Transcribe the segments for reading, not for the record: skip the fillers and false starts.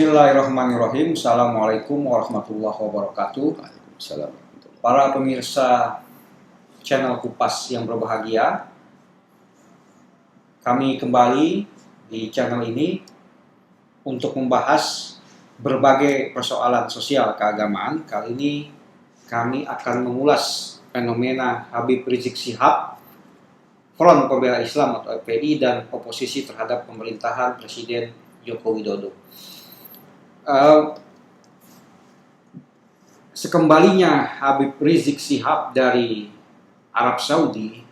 Bismillahirrahmanirrahim. Assalamualaikum warahmatullahi wabarakatuh. Waalaikumsalam. Para pemirsa channel Kupas yang berbahagia, kami kembali di channel ini untuk membahas berbagai persoalan sosial keagamaan. Kali ini kami akan mengulas fenomena Habib Rizik Syihab, Front Pembela Islam atau FPI, dan oposisi terhadap pemerintahan Presiden Joko Widodo. Sekembalinya Habib Rizik Syihab dari Arab Saudi,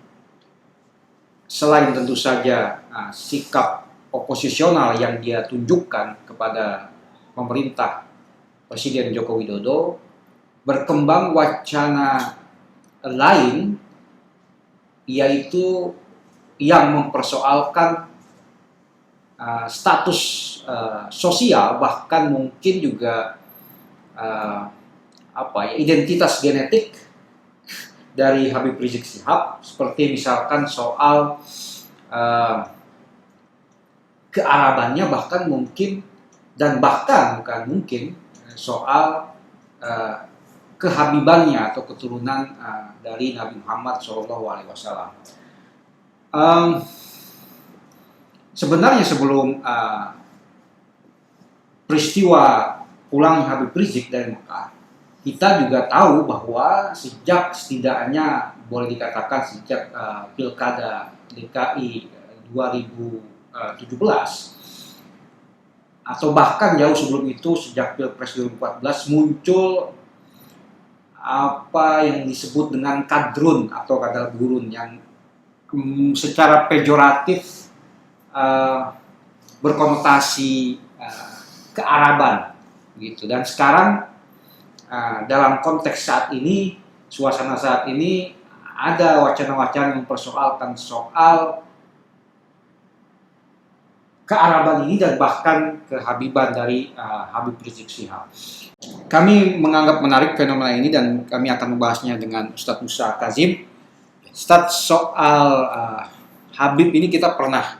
selain tentu saja sikap oposisional yang dia tunjukkan kepada pemerintah Presiden Joko Widodo, berkembang wacana lain, yaitu yang mempersoalkan status sosial, bahkan mungkin juga identitas genetik dari Habib Rizik Syihab, seperti misalkan soal kearabannya, bahkan mungkin bukan mungkin soal kehabibannya atau keturunan dari Nabi Muhammad SAW. Sebenarnya sebelum peristiwa pulang Habib Rizik dari Mekah, kita juga tahu bahwa setidaknya boleh dikatakan sejak Pilkada DKI 2017, atau bahkan jauh sebelum itu, sejak Pilpres 2014, muncul apa yang disebut dengan kadrun atau kadal gurun yang secara pejoratif berkonotasi kearaban gitu. Dan sekarang dalam konteks saat ini, suasana saat ini, ada wacana-wacana yang mempersoalkan soal kearaban ini dan bahkan kehabiban dari Habib Rizik Syihab. Kami menganggap menarik fenomena ini dan kami akan membahasnya dengan Ustadz Musa Kazim. Ustadz, soal Habib ini kita pernah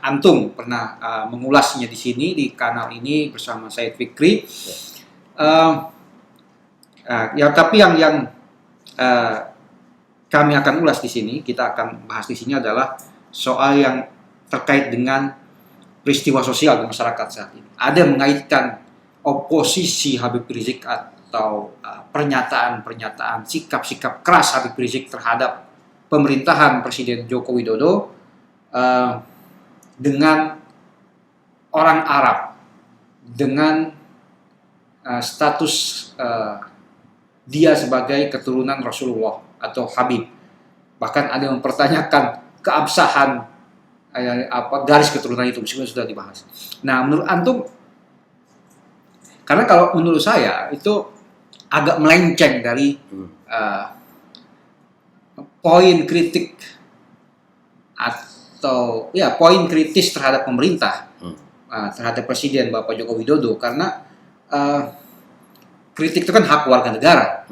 mengulasnya di sini di kanal ini bersama Said Fikri. Tapi yang kami akan ulas di sini, kita akan bahas di sini adalah soal yang terkait dengan peristiwa sosial di masyarakat saat ini. Ada mengaitkan oposisi Habib Rizik atau pernyataan-pernyataan, sikap-sikap keras Habib Rizik terhadap pemerintahan Presiden Joko Widodo dengan orang Arab, dengan status dia sebagai keturunan Rasulullah atau Habib. Bahkan ada yang mempertanyakan keabsahan garis keturunan itu, meskipun sudah dibahas. Nah, menurut antum, karena kalau menurut saya itu agak melenceng dari poin kritik atau poin kritis terhadap pemerintah, terhadap Presiden Bapak Joko Widodo, karena kritik itu kan hak warga negara.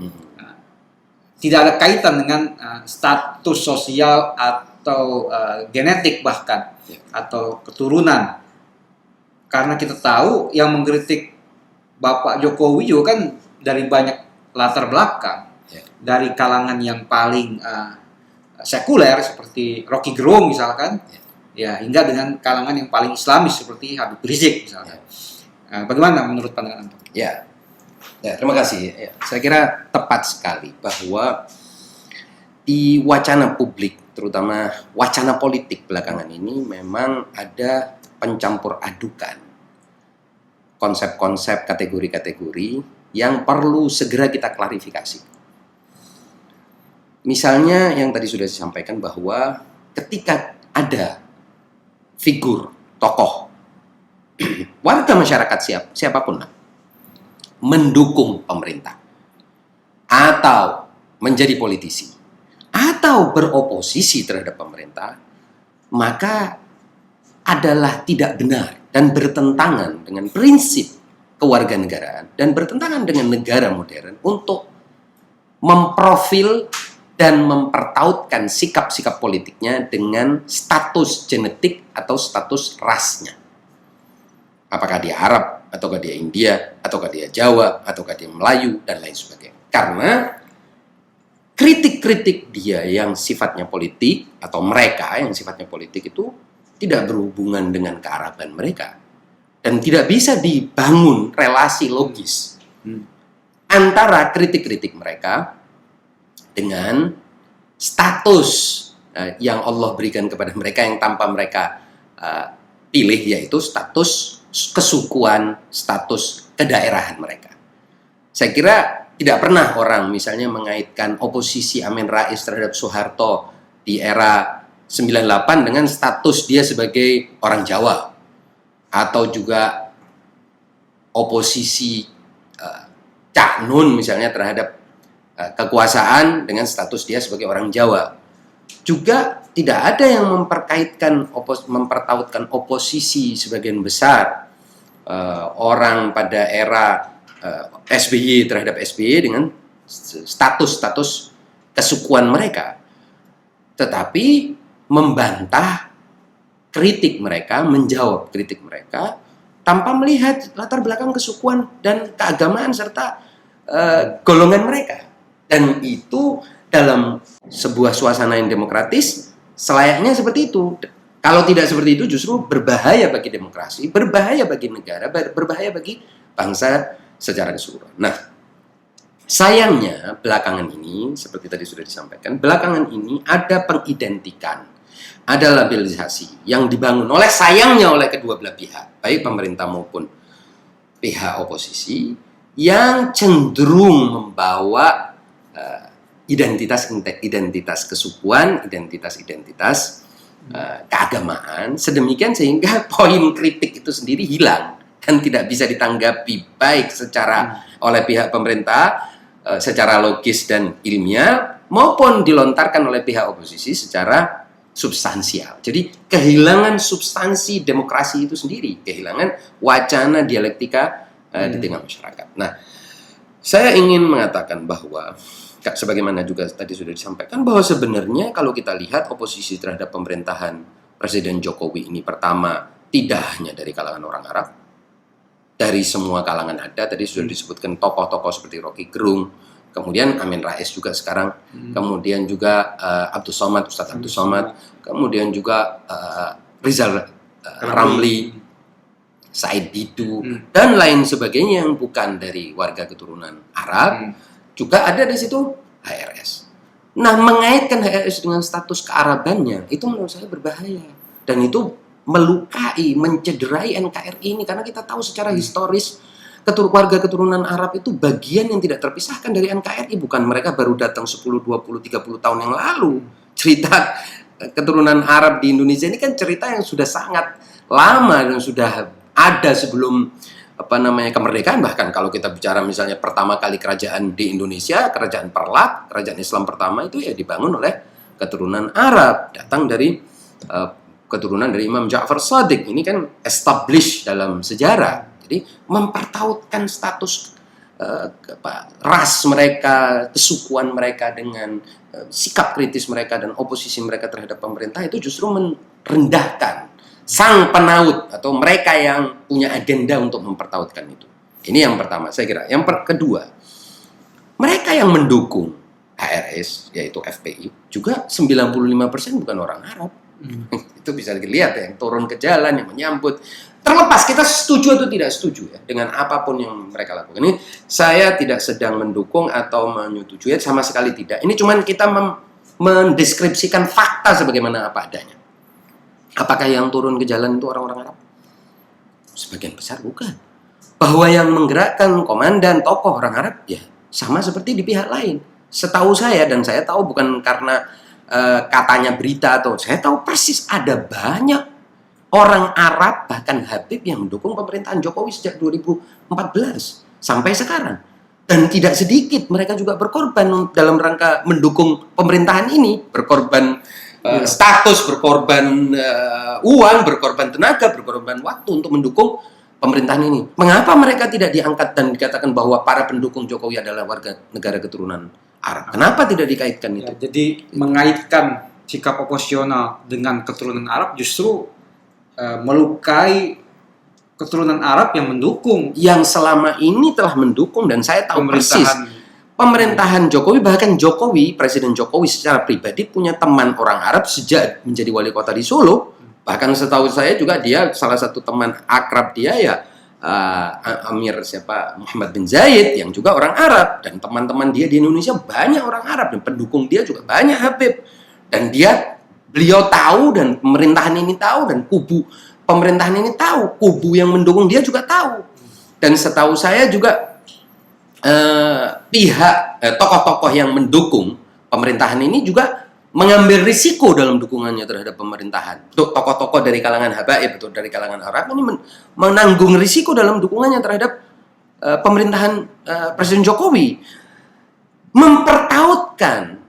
Tidak ada kaitan dengan status sosial atau genetik bahkan, atau keturunan. Karena kita tahu yang mengkritik Bapak Jokowi juga kan dari banyak latar belakang, dari kalangan yang paling sekuler seperti Rocky Gerung misalkan, hingga dengan kalangan yang paling Islamis seperti Habib Rizik misalkan. Bagaimana menurut pandangan Anda? Ya, terima kasih. Saya kira tepat sekali bahwa di wacana publik, terutama wacana politik belakangan ini, memang ada pencampur adukan konsep-konsep, kategori-kategori yang perlu segera kita klarifikasi. Misalnya yang tadi sudah disampaikan bahwa ketika ada figur, tokoh, warga masyarakat siapapun lah, mendukung pemerintah atau menjadi politisi atau beroposisi terhadap pemerintah, maka adalah tidak benar dan bertentangan dengan prinsip kewarganegaraan dan bertentangan dengan negara modern untuk memprofil dan mempertautkan sikap-sikap politiknya dengan status genetik atau status rasnya. Apakah dia Arab ataukah dia India, ataukah dia Jawa, ataukah dia Melayu, dan lain sebagainya. Karena kritik-kritik dia yang sifatnya politik, atau mereka yang sifatnya politik itu tidak berhubungan dengan kearaban mereka. Dan tidak bisa dibangun relasi logis antara kritik-kritik mereka dengan status yang Allah berikan kepada mereka yang tanpa mereka pilih, yaitu status kesukuan, status kedaerahan mereka. Saya kira tidak pernah orang misalnya mengaitkan oposisi Amin Rais terhadap Soeharto di era 98 dengan status dia sebagai orang Jawa, atau juga oposisi Cak Nun misalnya terhadap kekuasaan dengan status dia sebagai orang Jawa. Juga tidak ada yang mempertautkan oposisi sebagian besar orang pada era SBY terhadap SBY dengan status-status kesukuan mereka. Tetapi membantah kritik mereka, menjawab kritik mereka tanpa melihat latar belakang kesukuan dan keagamaan serta golongan mereka. Dan itu dalam sebuah suasana yang demokratis selayaknya seperti itu. Kalau tidak seperti itu justru berbahaya bagi demokrasi, berbahaya bagi negara, berbahaya bagi bangsa secara keseluruhan. Nah, sayangnya belakangan ini, seperti tadi sudah disampaikan, belakangan ini ada pengidentikan, ada labelisasi yang dibangun oleh kedua belah pihak, baik pemerintah maupun pihak oposisi, yang cenderung membawa identitas kesukuan, identitas keagamaan, sedemikian sehingga poin kritik itu sendiri hilang dan tidak bisa ditanggapi baik secara oleh pihak pemerintah secara logis dan ilmiah, maupun dilontarkan oleh pihak oposisi secara substansial. Jadi kehilangan substansi demokrasi itu sendiri, kehilangan wacana dialektika di tengah masyarakat. Nah, saya ingin mengatakan bahwa sebagaimana juga tadi sudah disampaikan, bahwa sebenarnya kalau kita lihat oposisi terhadap pemerintahan Presiden Jokowi ini, pertama tidak hanya dari kalangan orang Arab, dari semua kalangan ada. Tadi sudah disebutkan tokoh-tokoh seperti Rocky Gerung, kemudian Amin Rais juga sekarang, kemudian juga Ustadz Abdul Somad, kemudian juga Rizal Ramli, Said Didu, dan lain sebagainya yang bukan dari warga keturunan Arab. Juga ada di situ HRS. Nah, mengaitkan HRS dengan status kearabannya itu menurut saya berbahaya, dan itu melukai, mencederai NKRI ini, karena kita tahu secara historis warga keturunan Arab itu bagian yang tidak terpisahkan dari NKRI. Bukan mereka baru datang 10, 20, 30 tahun yang lalu. Cerita keturunan Arab di Indonesia ini kan cerita yang sudah sangat lama dan sudah ada sebelum kemerdekaan. Bahkan kalau kita bicara misalnya pertama kali kerajaan di Indonesia, kerajaan Perlak, kerajaan Islam pertama itu ya dibangun oleh keturunan Arab, datang dari keturunan dari Imam Ja'far Shadiq. Ini kan established dalam sejarah. Jadi mempertautkan status ras mereka, kesukuan mereka dengan sikap kritis mereka dan oposisi mereka terhadap pemerintah, itu justru merendahkan sang penaut atau mereka yang punya agenda untuk mempertautkan itu. Ini yang pertama saya kira. Yang kedua, mereka yang mendukung HRS yaitu FPI juga 95% bukan orang Arab. Itu bisa dilihat ya, yang turun ke jalan, yang menyambut. Terlepas kita setuju atau tidak setuju ya dengan apapun yang mereka lakukan. Ini saya tidak sedang mendukung atau menyetujui, sama sekali tidak. Ini cuman kita mendeskripsikan fakta sebagaimana apa adanya. Apakah yang turun ke jalan itu orang-orang Arab? Sebagian besar bukan. Bahwa yang menggerakkan komandan, tokoh orang Arab, ya sama seperti di pihak lain. Setahu saya, dan saya tahu bukan karena katanya berita, atau saya tahu persis ada banyak orang Arab, bahkan Habib yang mendukung pemerintahan Jokowi sejak 2014 sampai sekarang. Dan tidak sedikit mereka juga berkorban dalam rangka mendukung pemerintahan ini, berkorban status, berkorban uang, berkorban tenaga, berkorban waktu untuk mendukung pemerintahan ini. Mengapa mereka tidak diangkat dan dikatakan bahwa para pendukung Jokowi adalah warga negara keturunan Arab? Kenapa tidak dikaitkan itu? Ya, jadi mengaitkan sikap oposisional dengan keturunan Arab justru melukai keturunan Arab yang mendukung yang selama ini telah mendukung, dan saya tahu persis pemerintahan Jokowi, bahkan Presiden Jokowi secara pribadi punya teman orang Arab sejak menjadi wali kota di Solo. Bahkan setahu saya juga dia salah satu teman akrab dia ya Amir Muhammad bin Zayed yang juga orang Arab, dan teman-teman dia di Indonesia banyak orang Arab dan pendukung dia juga banyak Habib, dan beliau tahu, dan pemerintahan ini tahu, dan kubu pemerintahan ini tahu, kubu yang mendukung dia juga tahu. Dan setahu saya juga tokoh-tokoh yang mendukung pemerintahan ini juga mengambil risiko dalam dukungannya terhadap pemerintahan. Tokoh-tokoh dari kalangan habaib atau dari kalangan Arab ini menanggung risiko dalam dukungannya terhadap pemerintahan Presiden Jokowi. Mempertautkan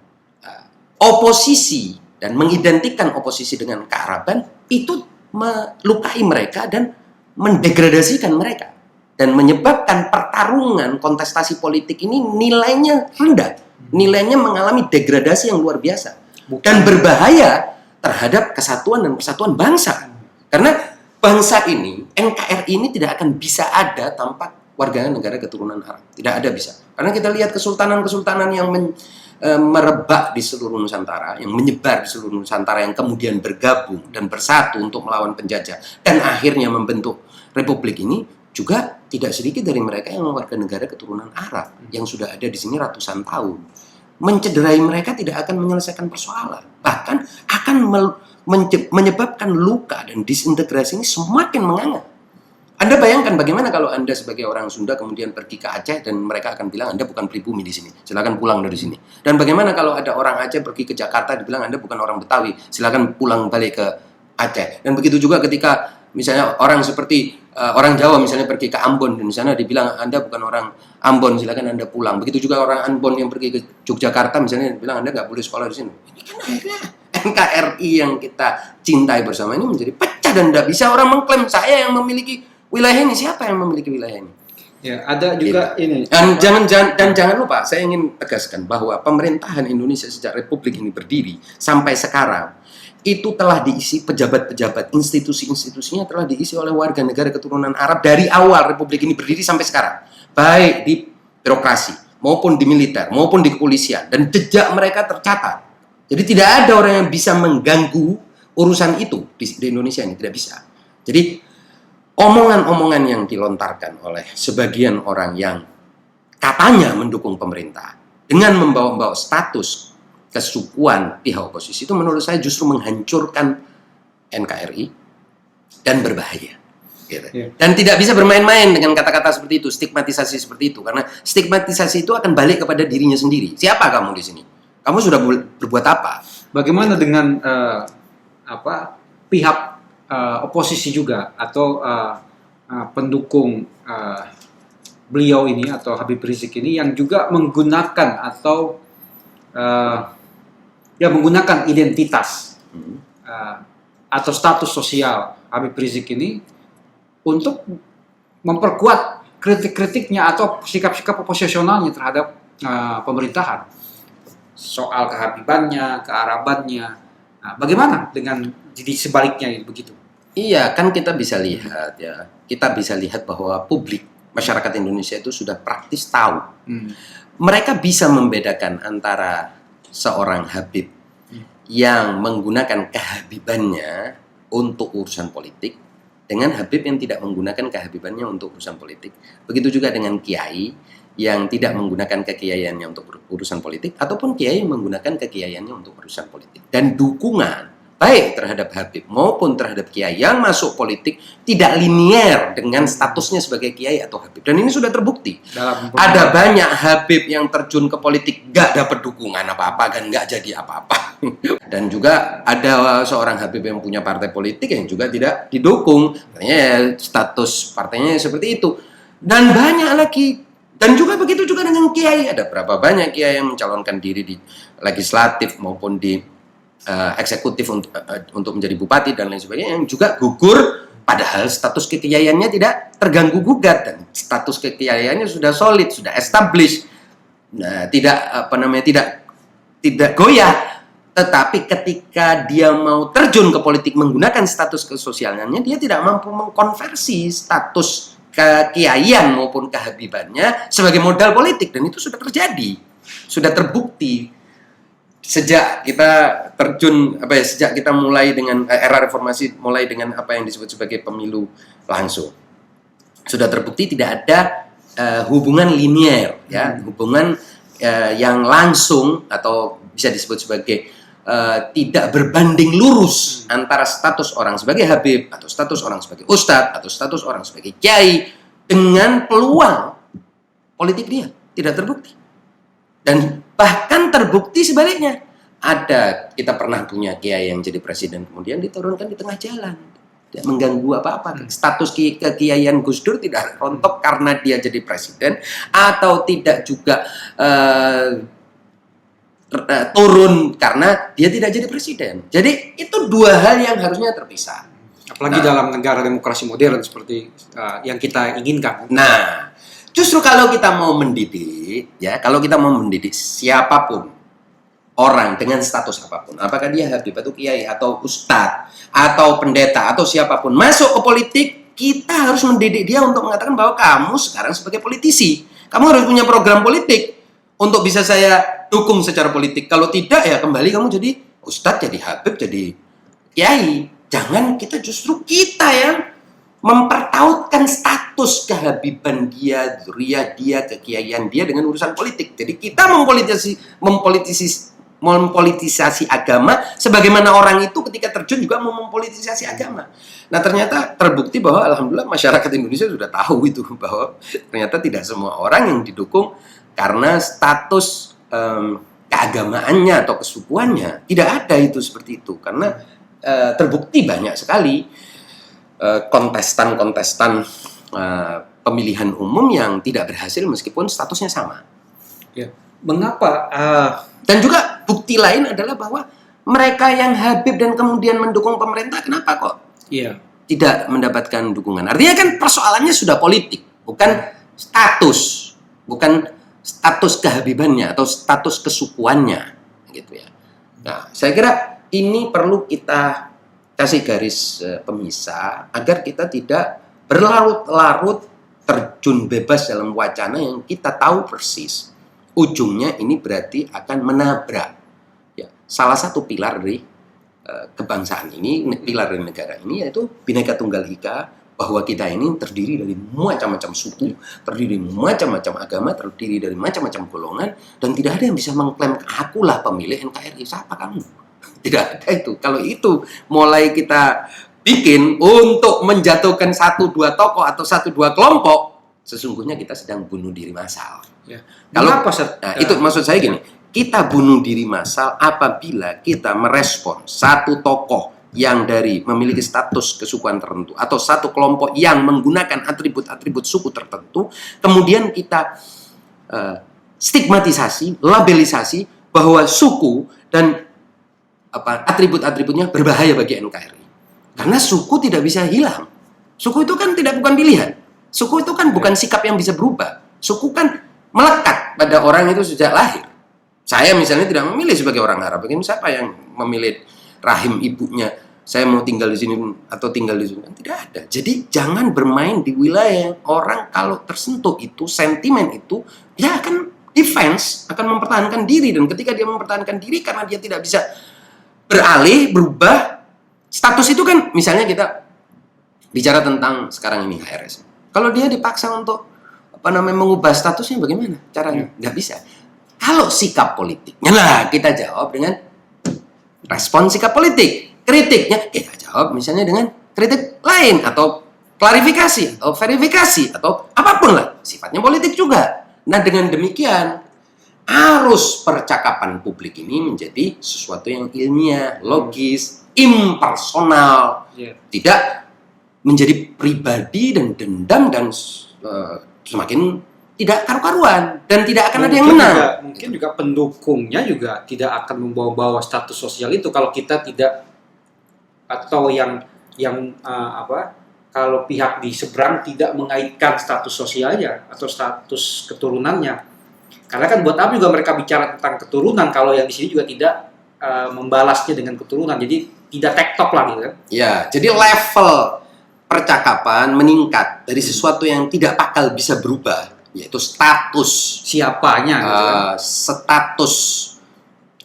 oposisi dan mengidentikan oposisi dengan kearaban itu melukai mereka dan mendegradasikan mereka, dan menyebabkan pertarungan kontestasi politik ini nilainya rendah, nilainya mengalami degradasi yang luar biasa. Dan berbahaya terhadap kesatuan dan persatuan bangsa. Karena bangsa ini, NKRI ini tidak akan bisa ada tanpa warga negara keturunan Arab. Tidak ada bisa. Karena kita lihat kesultanan-kesultanan yang merebak di seluruh Nusantara, yang menyebar di seluruh Nusantara, yang kemudian bergabung dan bersatu untuk melawan penjajah, dan akhirnya membentuk republik ini, juga tidak sedikit dari mereka yang warga negara keturunan Arab, yang sudah ada di sini ratusan tahun. Mencederai mereka tidak akan menyelesaikan persoalan, bahkan akan menyebabkan luka, dan disintegrasi ini semakin menganga. Anda bayangkan bagaimana kalau Anda sebagai orang Sunda kemudian pergi ke Aceh dan mereka akan bilang Anda bukan pribumi di sini, silakan pulang dari sini. Dan bagaimana kalau ada orang Aceh pergi ke Jakarta dibilang Anda bukan orang Betawi, silakan pulang balik ke Aceh. Dan begitu juga ketika misalnya orang seperti orang Jawa misalnya pergi ke Ambon, dan di sana dibilang Anda bukan orang Ambon, silakan Anda pulang. Begitu juga orang Ambon yang pergi ke Yogyakarta misalnya dibilang Anda nggak boleh sekolah di sini. Ini kan akhirnya NKRI yang kita cintai bersama ini menjadi pecah, dan tidak bisa orang mengklaim saya yang memiliki wilayah ini. Siapa yang memiliki wilayah ini? Ya, ada juga ini. Dan jangan lupa, saya ingin tegaskan bahwa pemerintahan Indonesia sejak Republik ini berdiri sampai sekarang itu telah diisi pejabat-pejabat, institusi-institusinya telah diisi oleh warga negara keturunan Arab dari awal Republik ini berdiri sampai sekarang. Baik di birokrasi, maupun di militer, maupun di kepolisian. Dan jejak mereka tercatat. Jadi tidak ada orang yang bisa mengganggu urusan itu di Indonesia ini, tidak bisa. Jadi omongan-omongan yang dilontarkan oleh sebagian orang yang katanya mendukung pemerintah dengan membawa-bawa status kesukuan pihak oposisi, itu menurut saya justru menghancurkan NKRI dan berbahaya. Gitu. Dan tidak bisa bermain-main dengan kata-kata seperti itu, stigmatisasi seperti itu, karena stigmatisasi itu akan balik kepada dirinya sendiri. Siapa kamu di sini? Kamu sudah berbuat apa? Bagaimana dengan pihak oposisi juga atau pendukung beliau ini atau Habib Rizik ini yang juga menggunakan atau menggunakan identitas atau status sosial Habib Rizik ini untuk memperkuat kritik-kritiknya atau sikap-sikap oposisionalnya terhadap pemerintahan soal kehabibannya, kearabannya. Nah, bagaimana dengan di sebaliknya begitu? Iya, kan kita bisa lihat ya. Kita bisa lihat bahwa publik masyarakat Indonesia itu sudah praktis tahu. Mereka bisa membedakan antara seorang Habib yang menggunakan kehabibannya untuk urusan politik dengan Habib yang tidak menggunakan kehabibannya untuk urusan politik. Begitu juga dengan kiai yang tidak menggunakan kekiaiannya untuk urusan politik, ataupun kiai yang menggunakan kekiaiannya untuk urusan politik. Dan dukungan baik terhadap Habib maupun terhadap kiai yang masuk politik tidak linier dengan statusnya sebagai kiai atau Habib. Dan ini sudah terbukti. Ada banyak Habib yang terjun ke politik gak dapat dukungan apa-apa, kan gak jadi apa-apa. Dan juga ada seorang Habib yang punya partai politik yang juga tidak didukung. Artinya status partainya seperti itu. Dan banyak lagi. Dan juga begitu juga dengan kiai. Ada berapa banyak kiai yang mencalonkan diri di legislatif maupun di eksekutif untuk menjadi bupati dan lain sebagainya, yang juga gugur padahal status kekiaiannya tidak terganggu gugat dan status kekiaiannya sudah solid, sudah established. Nah, tidak goyah. Tetapi ketika dia mau terjun ke politik menggunakan status kesosialannya, dia tidak mampu mengkonversi status kekiaian maupun kehabibannya sebagai modal politik, dan itu sudah terjadi, sudah terbukti sejak kita terjun sejak kita mulai dengan era reformasi, mulai dengan apa yang disebut sebagai pemilu langsung. Sudah terbukti tidak ada hubungan linier, ya, hubungan yang langsung atau bisa disebut sebagai tidak berbanding lurus antara status orang sebagai habib atau status orang sebagai ustadz atau status orang sebagai kiai dengan peluang politik dia. Tidak terbukti. Dan bahkan terbukti sebaliknya. Kita pernah punya kiai yang jadi presiden kemudian diturunkan di tengah jalan. Tidak mengganggu apa-apa. Status kekiaian Gus Dur tidak rontok karena dia jadi presiden, atau tidak juga turun karena dia tidak jadi presiden. Jadi itu dua hal yang harusnya terpisah. Apalagi dalam negara demokrasi modern seperti yang kita inginkan. Nah, justru kalau kita mau mendidik, ya, kalau kita mau mendidik siapapun orang dengan status apapun, apakah dia habib atau kiai atau ustadz atau pendeta atau siapapun masuk ke politik, kita harus mendidik dia untuk mengatakan bahwa kamu sekarang sebagai politisi, kamu harus punya program politik untuk bisa saya dukung secara politik. Kalau tidak, ya kembali kamu jadi ustadz, jadi habib, jadi kiai. Jangan kita yang mempertautkan status kehabiban dia, dzurriyyah dia, kekiaian dia dengan urusan politik. Jadi kita mempolitisasi agama, sebagaimana orang itu ketika terjun juga mau mempolitisasi agama. Nah, ternyata terbukti bahwa alhamdulillah masyarakat Indonesia sudah tahu itu, bahwa ternyata tidak semua orang yang didukung karena status keagamaannya atau kesukuannya. Tidak ada itu seperti itu, karena terbukti banyak sekali kontestan pemilihan umum yang tidak berhasil meskipun statusnya sama. Ya. Mengapa? Dan juga bukti lain adalah bahwa mereka yang habib dan kemudian mendukung pemerintah, kenapa kok tidak mendapatkan dukungan? Artinya kan persoalannya sudah politik, bukan status kehabibannya atau status kesukuannya, gitu ya. Nah, saya kira ini perlu kita kasih garis pemisah agar kita tidak berlarut-larut terjun bebas dalam wacana yang kita tahu persis ujungnya ini berarti akan menabrak, ya, salah satu pilar dari kebangsaan ini, pilar dari negara ini, yaitu Bhinneka Tunggal Ika, bahwa kita ini terdiri dari macam-macam suku, terdiri dari macam-macam agama, terdiri dari macam-macam golongan, dan tidak ada yang bisa mengklaim akulah pemilik NKRI. Siapa kamu? Tidak ada itu. Kalau itu mulai kita bikin untuk menjatuhkan 1-2 tokoh atau 1-2 kelompok, sesungguhnya kita sedang bunuh diri massal. Ya. Itu maksud saya gini, kita bunuh diri massal apabila kita merespon satu tokoh yang memiliki status kesukuan tertentu atau satu kelompok yang menggunakan atribut-atribut suku tertentu, kemudian kita stigmatisasi, labelisasi bahwa suku dan atribut-atributnya berbahaya bagi NKRI. Karena suku tidak bisa hilang. Suku itu kan bukan pilihan. Suku itu kan bukan sikap yang bisa berubah. Suku kan melekat pada orang itu sejak lahir. Saya misalnya tidak memilih sebagai orang Arab. Bagaimana siapa yang memilih rahim ibunya? Saya mau tinggal di sini atau tinggal di sini, tidak ada. Jadi jangan bermain di wilayah yang orang kalau tersentuh itu, sentimen itu, dia akan defense, akan mempertahankan diri. Dan ketika dia mempertahankan diri karena dia tidak bisa beralih, berubah, status itu kan, misalnya kita bicara tentang sekarang ini HRS. Kalau dia dipaksa untuk mengubah statusnya, bagaimana caranya? Nggak bisa. Kalau sikap politiknya, nah kita jawab dengan respon sikap politik. Kritiknya kita jawab misalnya dengan kritik lain atau klarifikasi atau verifikasi atau apapun lah, sifatnya politik juga. Nah, dengan demikian arus percakapan publik ini menjadi sesuatu yang ilmiah, logis, impersonal, tidak menjadi pribadi dan dendam dan semakin tidak karu-karuan dan tidak akan ada yang menang. Mungkin juga pendukungnya juga tidak akan membawa-bawa status sosial itu kalau kita tidak, atau kalau pihak di seberang tidak mengaitkan status sosialnya atau status keturunannya. Karena kan buat apa juga mereka bicara tentang keturunan kalau yang di sini juga tidak membalasnya dengan keturunan. Jadi tidak tektok lagi kan. Ya, jadi level percakapan meningkat dari sesuatu yang tidak bakal bisa berubah, yaitu status, Siapanya gitu kan. status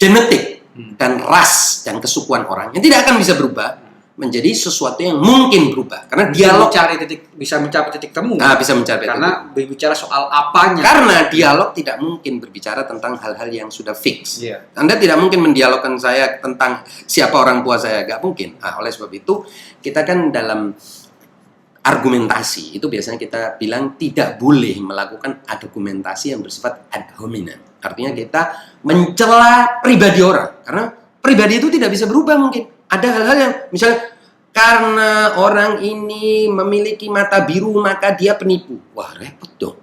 genetik dan ras dan kesukuan orang yang tidak akan bisa berubah menjadi sesuatu yang mungkin berubah karena dialog bisa mencapai titik temu. bisa mencapai karena berbicara soal apanya. karena dialog tidak mungkin berbicara tentang hal-hal yang sudah fix. Iya. Anda tidak mungkin mendialogkan saya tentang siapa orang tua saya, nggak mungkin. Oleh sebab itu kita kan dalam argumentasi itu biasanya kita bilang tidak boleh melakukan argumentasi yang bersifat ad hominem. Artinya kita mencela pribadi orang karena pribadi itu tidak bisa berubah mungkin. Ada hal-hal yang misalnya karena orang ini memiliki mata biru maka dia penipu. Wah, repot dong.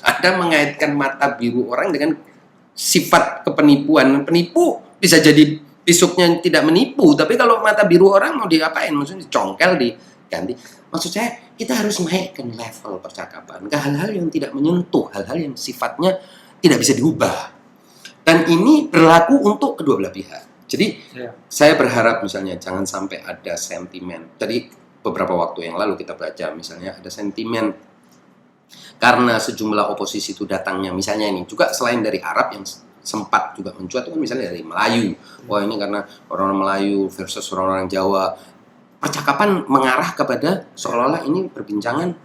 Anda mengaitkan mata biru orang dengan sifat kepenipuan. Penipu bisa jadi besoknya tidak menipu, tapi kalau mata biru orang mau diapain? Maksudnya dicongkel, diganti. Maksud saya kita harus naikkan level percakapan ke hal-hal yang tidak menyentuh, hal-hal yang sifatnya tidak bisa diubah. Dan ini berlaku untuk kedua belah pihak. Jadi saya berharap misalnya jangan sampai ada sentimen. Tadi beberapa waktu yang lalu kita baca misalnya ada sentimen karena sejumlah oposisi itu datangnya misalnya ini juga selain dari Arab yang sempat juga mencuat itu kan misalnya dari Melayu. Wah, ini karena orang-orang Melayu versus orang-orang Jawa. Percakapan mengarah kepada seolah-olah ini perbincangan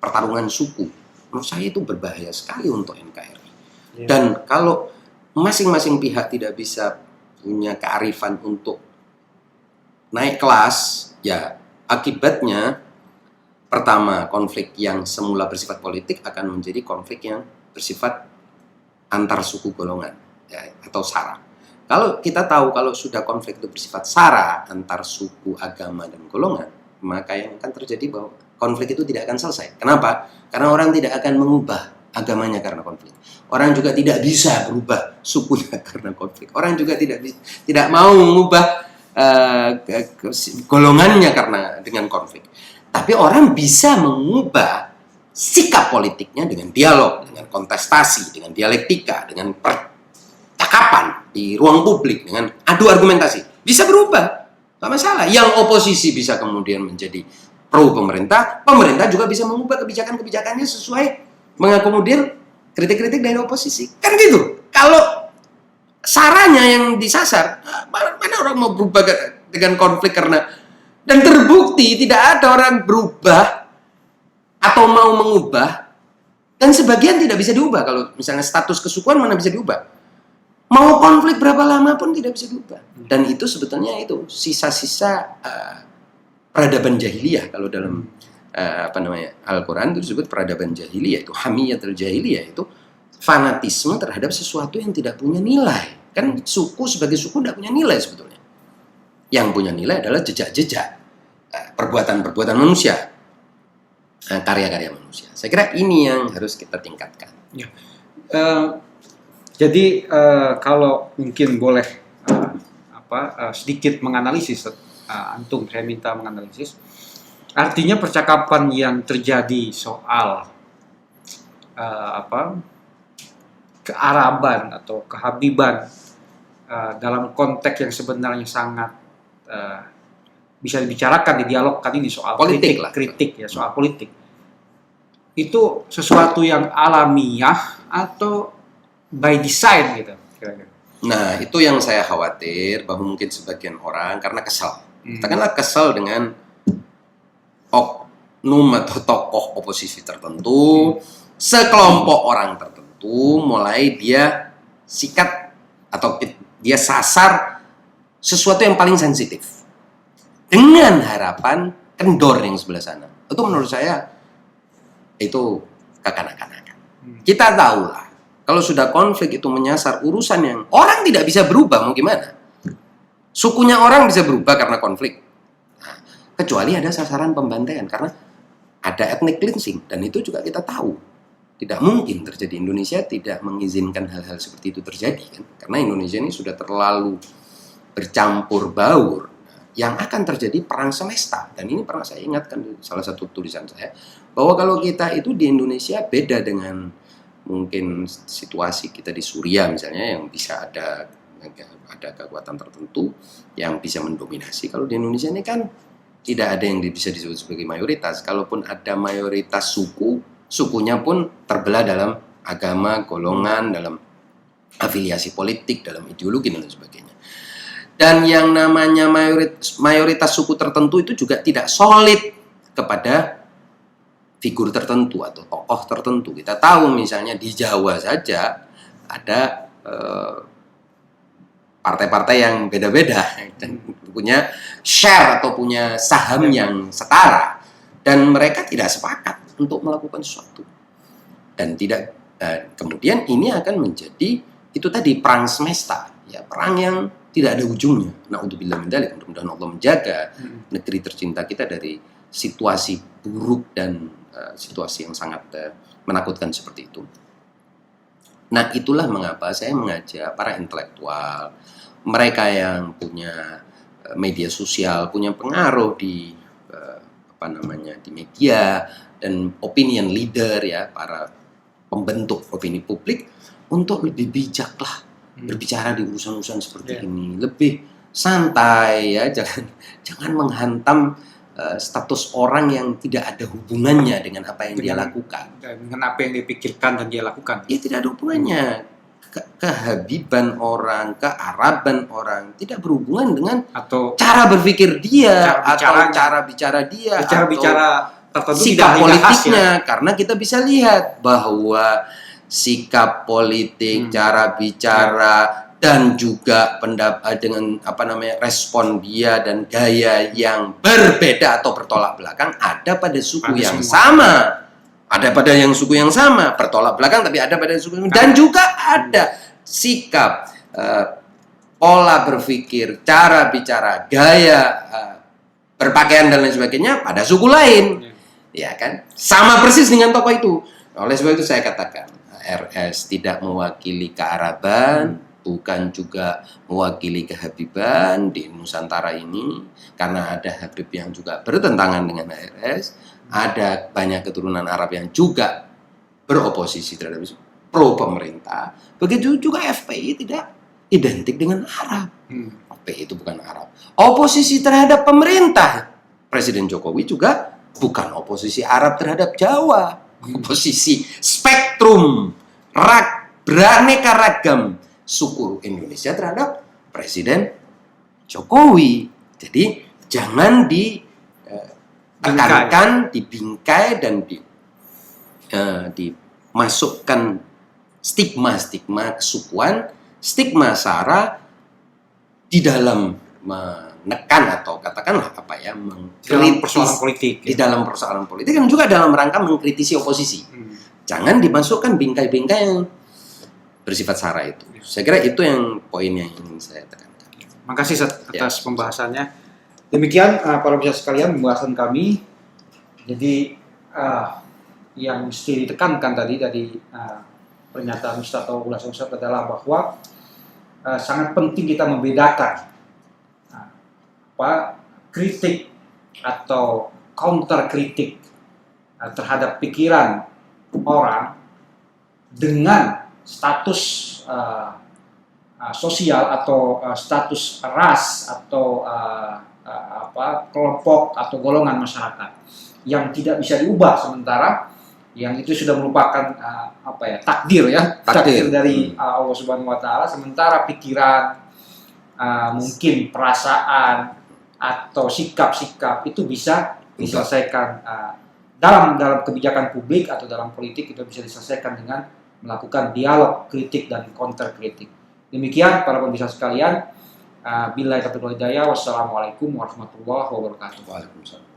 pertarungan suku. Menurut saya itu berbahaya sekali untuk NKRI. Dan kalau masing-masing pihak tidak bisa punya kearifan untuk naik kelas, ya akibatnya pertama konflik yang semula bersifat politik akan menjadi konflik yang bersifat antar suku golongan ya, atau sara. Kalau kita tahu kalau sudah konflik itu bersifat sara antar suku, agama dan golongan, maka yang akan terjadi bahwa konflik itu tidak akan selesai. Kenapa? Karena orang tidak akan mengubah agamanya karena konflik. Orang juga tidak bisa berubah sukunya karena konflik. Orang juga tidak mau mengubah golongannya karena dengan konflik. Tapi orang bisa mengubah sikap politiknya dengan dialog, dengan kontestasi, dengan dialektika, dengan percakapan di ruang publik, dengan adu argumentasi. Bisa berubah, nggak masalah. Yang oposisi bisa kemudian menjadi pro pemerintah, pemerintah juga bisa mengubah kebijakan-kebijakannya sesuai mengakomodir kritik-kritik dari oposisi. Kan gitu. Kalau saranya yang disasar, mana orang mau berubah dengan konflik karena dan terbukti tidak ada orang berubah atau mau mengubah dan sebagian tidak bisa diubah. Kalau misalnya status kesukuan mana bisa diubah. Mau konflik berapa lama pun tidak bisa diubah. Dan itu sebetulnya itu sisa-sisa peradaban jahiliyah kalau dalam Al-Quran itu disebut peradaban jahiliyah, itu hamiyatul jahiliyah, itu fanatisme terhadap sesuatu yang tidak punya nilai. Kan suku sebagai suku tidak punya nilai sebetulnya. Yang punya nilai adalah jejak-jejak perbuatan-perbuatan manusia, karya-karya manusia. Saya kira ini yang harus kita tingkatkan. Ya. Jadi kalau mungkin boleh sedikit menganalisis, antum saya minta menganalisis. Artinya percakapan yang terjadi soal kearaban atau kehabiban dalam konteks yang sebenarnya sangat bisa dibicarakan, didialogkan ini soal kritik ya, soal politik. Itu sesuatu yang alamiah atau by design gitu kira-kira. Nah, itu yang saya khawatir bahwa mungkin sebagian orang karena kesal. Katakanlah kesal dengan oknum atau tokoh oposisi tertentu, sekelompok orang tertentu mulai dia sikat atau dia sasar sesuatu yang paling sensitif dengan harapan kendor yang sebelah sana. Itu menurut saya itu kekanak-kanakan. Kita tahulah kalau sudah konflik itu menyasar urusan yang orang tidak bisa berubah, mau gimana? Sukunya orang bisa berubah karena konflik. Nah, kecuali ada sasaran pembantaian karena ada ethnic cleansing dan itu juga kita tahu tidak mungkin terjadi. Indonesia tidak mengizinkan hal-hal seperti itu terjadi kan? Karena Indonesia ini sudah terlalu bercampur baur. Yang akan terjadi perang semesta, dan ini pernah saya ingatkan di salah satu tulisan saya bahwa kalau kita itu di Indonesia beda dengan mungkin situasi kita di Suriah misalnya yang bisa ada ada kekuatan tertentu yang bisa mendominasi. Kalau di Indonesia ini kan tidak ada yang bisa disebut sebagai mayoritas. Kalaupun ada mayoritas suku, sukunya pun terbelah dalam agama, golongan, dalam afiliasi politik, dalam ideologi dan lain sebagainya. Dan yang namanya mayoritas suku tertentu itu juga tidak solid kepada figur tertentu atau tokoh tertentu. Kita tahu misalnya di Jawa saja ada partai-partai yang beda-beda dan punya share atau punya saham yang setara, dan mereka tidak sepakat untuk melakukan sesuatu. Dan tidak kemudian ini akan menjadi itu tadi perang semesta, ya, perang yang tidak ada ujungnya. Na'udzubillah min dzalik. Mudah-mudahan Allah menjaga negeri tercinta kita dari situasi buruk dan situasi yang sangat menakutkan seperti itu. Nah, itulah mengapa saya mengajak para intelektual, mereka yang punya media sosial, punya pengaruh di di media dan opinion leader, ya, para pembentuk opini publik, untuk lebih bijaklah berbicara di urusan-urusan seperti ini, lebih santai, ya, jangan menghantam status orang yang tidak ada hubungannya dengan apa yang dia lakukan, dengan apa yang dia pikirkan dan dia lakukan. Ya, tidak ada hubungannya. Kehabiban orang, kearaban orang tidak berhubungan dengan atau cara berpikir dia, cara bicara dia, bicara tertentu, sikap politiknya, karena kita bisa lihat bahwa sikap politik, cara bicara, dan juga dengan respon dia dan gaya yang berbeda atau bertolak belakang ada pada suku yang sama. Ada pada yang suku yang sama, bertolak belakang, tapi ada pada suku yang sama. Dan juga ada sikap, pola berpikir, cara bicara, gaya berpakaian dan lain sebagainya pada suku lain. Ya kan? Sama persis dengan tokoh itu. Oleh sebab itu saya katakan, RS tidak mewakili kearaban, bukan juga mewakili kehabiban di Nusantara ini, karena ada Habib yang juga bertentangan dengan RS. Ada banyak keturunan Arab yang juga beroposisi terhadap pro pemerintah. Begitu juga FPI tidak identik dengan Arab. FPI itu bukan Arab. Oposisi terhadap pemerintah Presiden Jokowi juga bukan oposisi Arab terhadap Jawa. Oposisi spektrum beraneka ragam suku Indonesia terhadap Presiden Jokowi. Jadi jangan ditekankan, dibingkai, dan dimasukkan stigma kesukuan, stigma SARA di dalam menekan atau katakanlah dalam persoalan politik, di dalam persoalan politik, dan juga dalam rangka mengkritisi oposisi. Jangan dimasukkan bingkai-bingkai yang bersifat SARA itu. Saya kira itu yang poin yang ingin saya tekankan. Makasih atas pembahasannya. Demikian para pemirsa sekalian, pembahasan kami. Jadi yang mesti ditekankan tadi dari pernyataan Ustaz atau ulasan Ustaz adalah bahwa sangat penting kita membedakan kritik atau counter kritik terhadap pikiran orang dengan status sosial atau status ras atau kelompok atau golongan masyarakat yang tidak bisa diubah, sementara yang itu sudah merupakan takdir dari Allah Subhanahu wa taala, sementara pikiran, mungkin perasaan atau sikap-sikap itu bisa diselesaikan dalam kebijakan publik atau dalam politik, itu bisa diselesaikan dengan melakukan dialog kritik dan counter kritik. Demikian para pemirsa sekalian. Billahi taufiq wal hidayah. Wassalamualaikum warahmatullahi wabarakatuh. Waalaikumsalam.